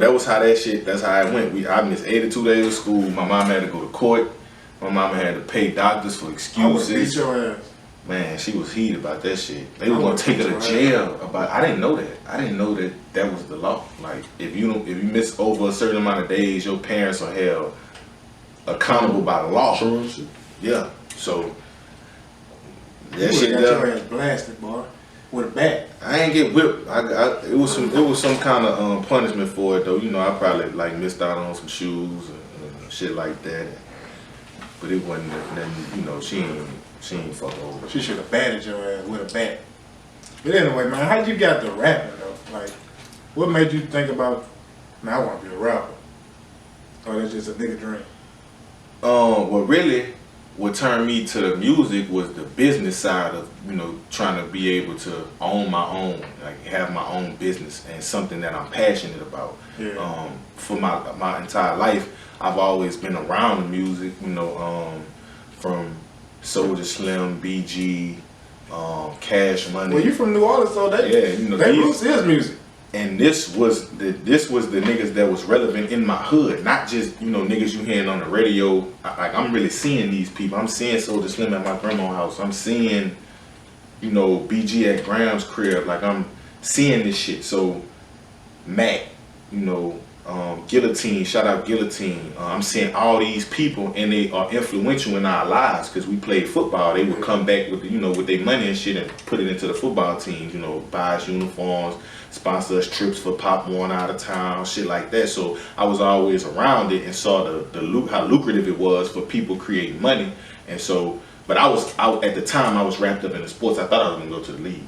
That was how that's how it went. I missed 82 days of school. My mom had to go to court. My mama had to pay doctors for excuses. I would beat your ass. Man, she was heated about that shit. They were gonna take her to jail I didn't know that. I didn't know that was the law. Like if you miss over a certain amount of days, your parents are held accountable by the law. Yeah. So that shit got your ass blasted, boy. With a bat. I ain't get whipped. It was some kind of punishment for it though. You know, I probably like missed out on some shoes and shit like that. But it wasn't nothing. You know, she ain't fuck over. She should have batted your ass with a bat. But anyway, man, how'd you get to rapping though? Like, what made you think about, man, I want to be a rapper? Or that's just a nigga dream? Well, really, what turned me to the music was the business side of, you know, trying to be able to own my own, like have my own business and something that I'm passionate about. Yeah. For my entire life, I've always been around the music, you know, from Soulja Slim, BG, Cash Money. Well, you from New Orleans, so yeah, you know, that roots is music. And this was the niggas that was relevant in my hood, not just, you know, niggas you hearing on the radio. Like I'm really seeing these people. I'm seeing Soulja Slim at my grandma's house. I'm seeing, you know, BG at Graham's crib. Like I'm seeing this shit. So Mac, you know, Guillotine, shout out Guillotine. I'm seeing all these people, and they are influential in our lives because we played football. They would come back with, you know, with their money and shit and put it into the football teams. You know, buy us uniforms, sponsor us trips for Pop Warner out of town, shit like that. So I was always around it and saw how lucrative it was for people creating money. And so, but at the time I was wrapped up in the sports. I thought I was gonna go to the league.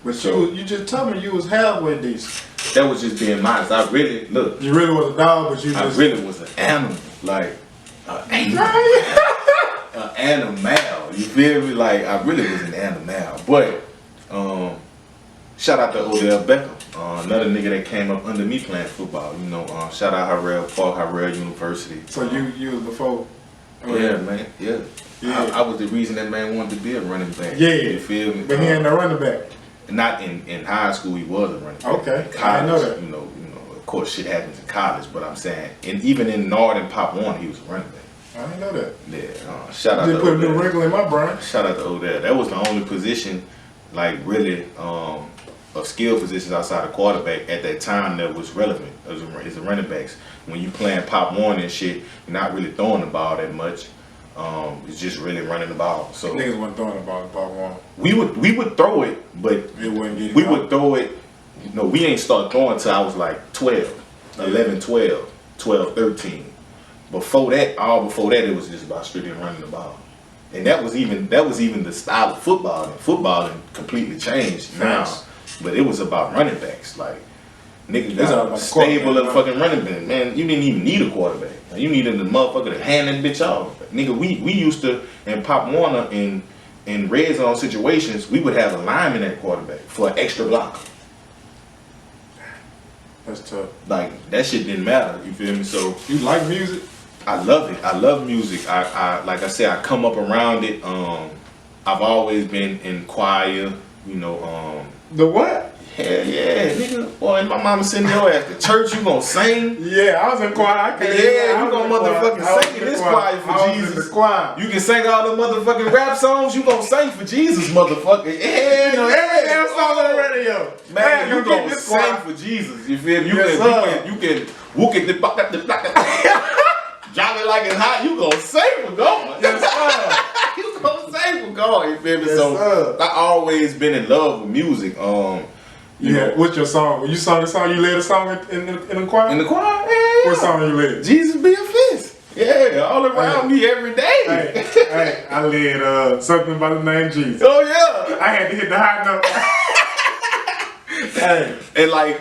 But so, you just told me you was halfway decent. That was just being honest. I really, look. You really was a dog, but I really was an animal. Like, an animal. You feel me? Like, I really was an animal. But, shout out to Odell Beckham. Another nigga that came up under me playing football. You know, shout out Harrell University. So you was before? Yeah, man. Yeah. I was the reason that man wanted to be a running back. Yeah. You feel me? But he ain't no running back. Not in high school, he was a running back. Okay, in college, I know that. You know, of course, shit happens in college, but I'm saying, and even in Nord and Pop Warner, he was a running back. I didn't know that. Yeah, shout out to to put a new wrinkle in my brain. Shout out to Odell. That was the only position, like really, of skill positions outside of quarterback at that time that was relevant. Is the running backs. When you playing Pop Warner and shit, you're not really throwing the ball that much. It's just really running the ball. So niggas wasn't throwing the ball to Pop Warner. We would throw it, but it wouldn't get. We would throw it. No, we ain't start throwing until I was like 12, 11, 12, 13. Before that, it was just about strictly running the ball. And that was even the style of football. And football completely changed now. But it was about running backs. Like niggas got stable of fucking running back. Man, you didn't even need a quarterback. You needed the motherfucker to hand that bitch off. Nigga, we used to in Pop Warner in red zone situations, we would have a lineman at quarterback for an extra block. That's tough. Like that shit didn't matter. You feel me? So you like music? I love it. I love music. I like I said, I come up around it. I've always been in choir. You know. The what? Hell yeah, nigga. Boy, my mama sending your ass to church, you gonna sing? Yeah, I was in choir. You gonna motherfucking sing in this choir for Jesus. You can sing all the motherfucking rap songs, you gonna sing for Jesus, motherfucker. Yeah, you know, every damn song on the radio. Man, you gonna sing for Jesus. You feel me? You can whoop it the drop it like it's hot, you gonna sing for God. Yes, sir. You gonna sing for God, you feel me? Yes, so sir. I always been in love with music. You know, what's your song? When you sung the song, you led a song in the choir? In the choir? Yeah. What song you led? Jesus be a fist. Yeah, all around me every day. Hey, I led something by the name Jesus. Oh yeah. I had to hit the high note. Hey. And like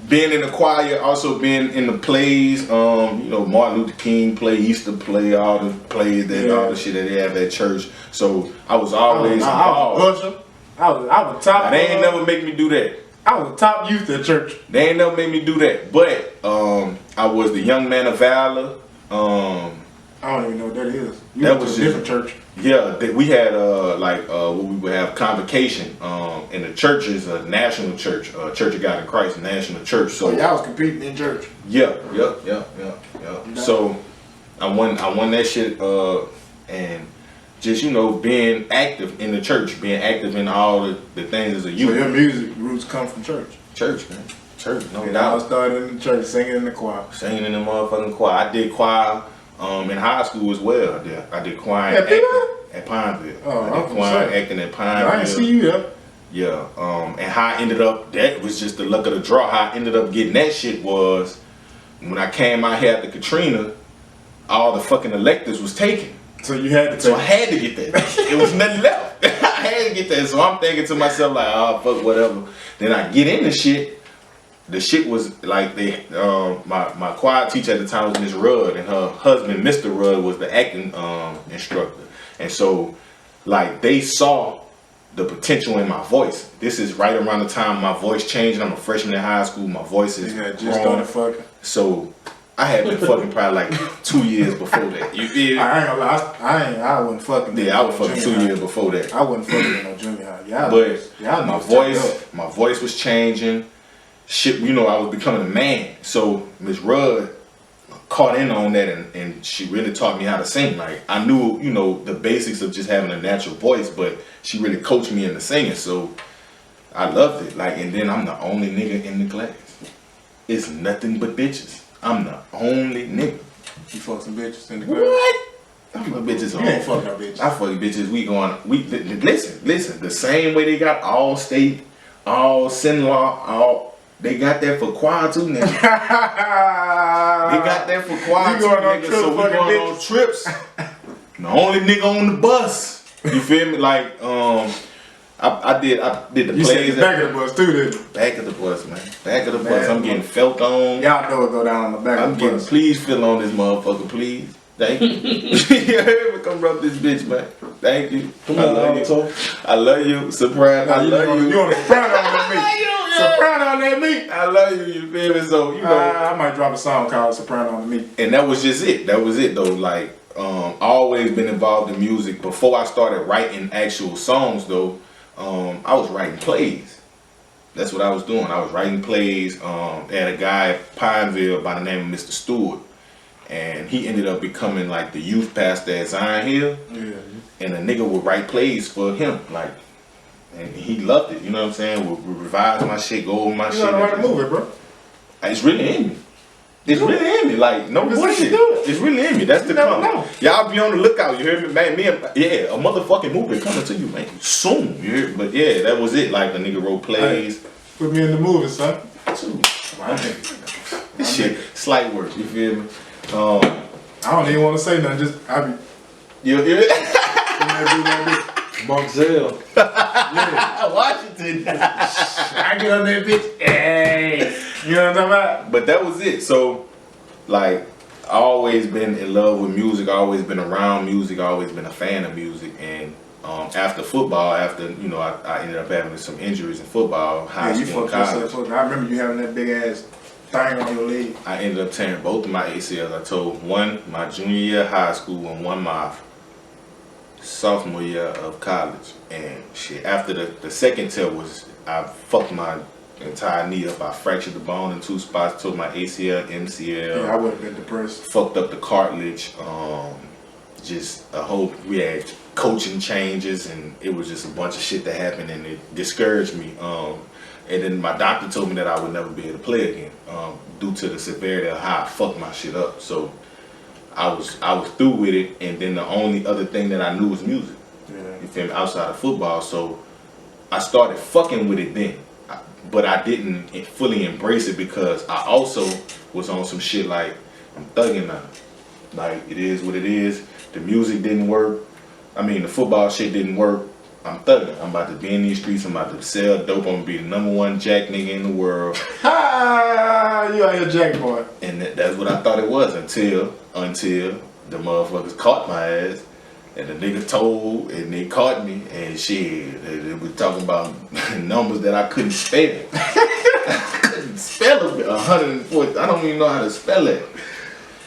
being in the choir, also being in the plays, you know, Martin Luther King play, Easter play, all the plays all the shit that they have at church. So I was always involved. I was top. Now, they ain't never make me do that. I was top youth at church. They ain't never made me do that. But I was the young man of valor. I don't even know what that is. You That went was to a different church. Yeah, we had what we would have convocation. And the church is a national church, Church of God in Christ, national church. So y'all was competing in church. Yeah. So I won that shit, and just being active in the church, being active in all the things as a youth. So your music roots come from church. Church, man. Church, no And doubt. I started in the church, singing in the choir. Singing in the motherfucking choir. I did choir in high school as well. I did choir and acting at Pineville. Oh, I did choir and acting at Pineville. I didn't see you there. Yeah. And how I ended up, that was just the luck of the draw. How I ended up getting that shit was when I came out here after Katrina, all the fucking electives was taken. So you had to. So I had to get that. It was nothing left. I had to get that. So I'm thinking to myself like, oh fuck, whatever. Then I get in the shit. The shit was like my choir teacher at the time was Miss Rudd, and her husband, Mr. Rudd, was the acting instructor. And so, like, they saw the potential in my voice. This is right around the time my voice changed. I'm a freshman in high school. My voice is just started fucking. So I had been fucking probably like 2 years before that. You feel? I ain't gonna lie. I wasn't fucking. Yeah, I was fucking 2 years before that. I wasn't fucking in no junior high. But my voice was changing. Shit, I was becoming a man. So Miss Rudd caught in on that, and she really taught me how to sing. Like, I knew, the basics of just having a natural voice, but she really coached me into singing. So I loved it. Like, and then I'm the only nigga in the class. It's nothing but bitches. I'm the only nigga. You fuck some bitches in the class? What? I fuck bitches. You ain't fuck no bitches. I fuck bitches. Listen. The same way they got all state, all sin-law, they got that for choir too, nigga. They got that for choir too, nigga. So we going on trips. The only nigga on the bus. You feel me? Like, I did the you plays. Back of the bus too, didn't you? Back of the bus, man. Back of the bus. I'm getting felt on. Y'all know it go down on the back of the bus. Please fill on this motherfucker, please. Thank you. You heard me? Come rub this bitch, man. Thank you. Come on, Alto. I love you. Soprano. I love you. You on the soprano on that meat. Soprano on that meat. I love you. You feel me? So, I might drop a song called Soprano on the Meat. And that was just it. That was it, though. Like, always been involved in music. Before I started writing actual songs, though, I was writing plays. That's what I was doing. I was writing plays. They had a guy at Pineville by the name of Mr. Stewart. And he ended up becoming like the youth pastor at Zion Hill. Yeah. And the nigga would write plays for him. Like, and he loved it. You know what I'm saying? Would revise my shit, go over my shit. You gotta write a movie, bro. It's really in me. It's really in me. Like, no bullshit. It's really in me. That's the come. Y'all be on the lookout. You hear me, man? A motherfucking movie coming to you, man. Soon. You hear me? But yeah, that was it. Like, the nigga wrote plays. Put me in the movie, son. This shit, slight work. You feel me? I don't even want to say nothing. Just I be. Montzell. Yeah. Washington. I get on that bitch. Hey. You know what I'm talking about? But that was it. So, like, I always been in love with music. I always been around music. I always been a fan of music. And after football, I ended up having some injuries in football, high school, and college. I remember you having that big ass thing on your leg. I ended up tearing both of my ACLs. I told one my junior year of high school and one my sophomore year of college. And shit, after the second tear I fucked my entire knee up. I fractured the bone in 2 spots, tore my ACL, MCL. Yeah, I would have been depressed. Fucked up the cartilage. We had coaching changes, and it was just a bunch of shit that happened, and it discouraged me. And then my doctor told me that I would never be able to play again due to the severity of how I fucked my shit up. So I was through with it, and then the only other thing that I knew was music. Yeah. You feel me? Outside of football. So I started fucking with it then. But I didn't fully embrace it because I also was on some shit like, I'm thugging now. Like, it is what it is. The music didn't work. I mean, the football shit didn't work. I'm thugging. I'm about to be in these streets. I'm about to sell dope. I'm going to be the #1 jack nigga in the world. Ha! You out here jack boy. And that's what I thought it was until the motherfuckers caught my ass. And the nigga told, and they caught me, and shit, they were talking about numbers that I couldn't spell. I couldn't spell it. 140, I don't even know how to spell it.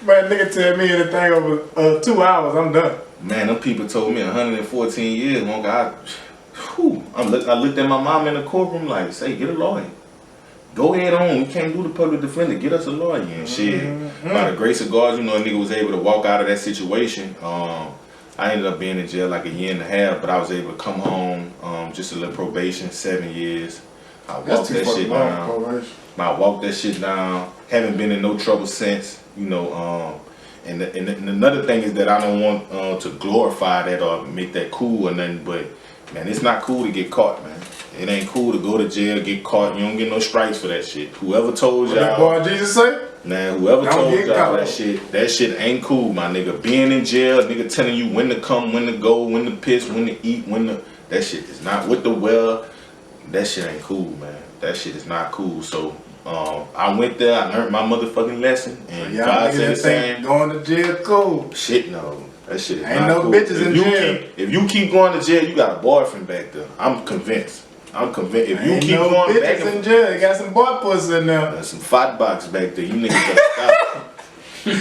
Man, nigga tell me anything over 2 hours, I'm done. Man, them people told me 114 years. One guy, I looked at my mom in the courtroom like, say, get a lawyer. Go ahead on. We can't do the public defender. Get us a lawyer and shit. By the grace of God, you know, a nigga was able to walk out of that situation. I ended up being in jail like a year and a half, but I was able to come home, just a little probation, 7 years. I walked that shit down. I walked that shit down. Haven't been in no trouble since, you know. And another thing is that I don't want to glorify that or make that cool or nothing, but man, it's not cool to get caught, man. It ain't cool to go to jail, get caught. You don't get no stripes for that shit. Whoever told y'all, that boy Jesus say? Man, whoever told y'all that shit ain't cool, my nigga. Being in jail, nigga telling you when to come, when to go, when to piss, when to eat, that shit is not with the well. That shit ain't cool, man. That shit is not cool. So I went there, I learned my motherfucking lesson, and y'all God niggas said the same. Going to jail cool. Shit, no. That shit is ain't not no cool. bitches in jail. If you keep going to jail, you got a boyfriend back there. I'm convinced. If you keep going back in jail, you got some boy pussy in there. There's some fat box back there. You niggas gotta stop.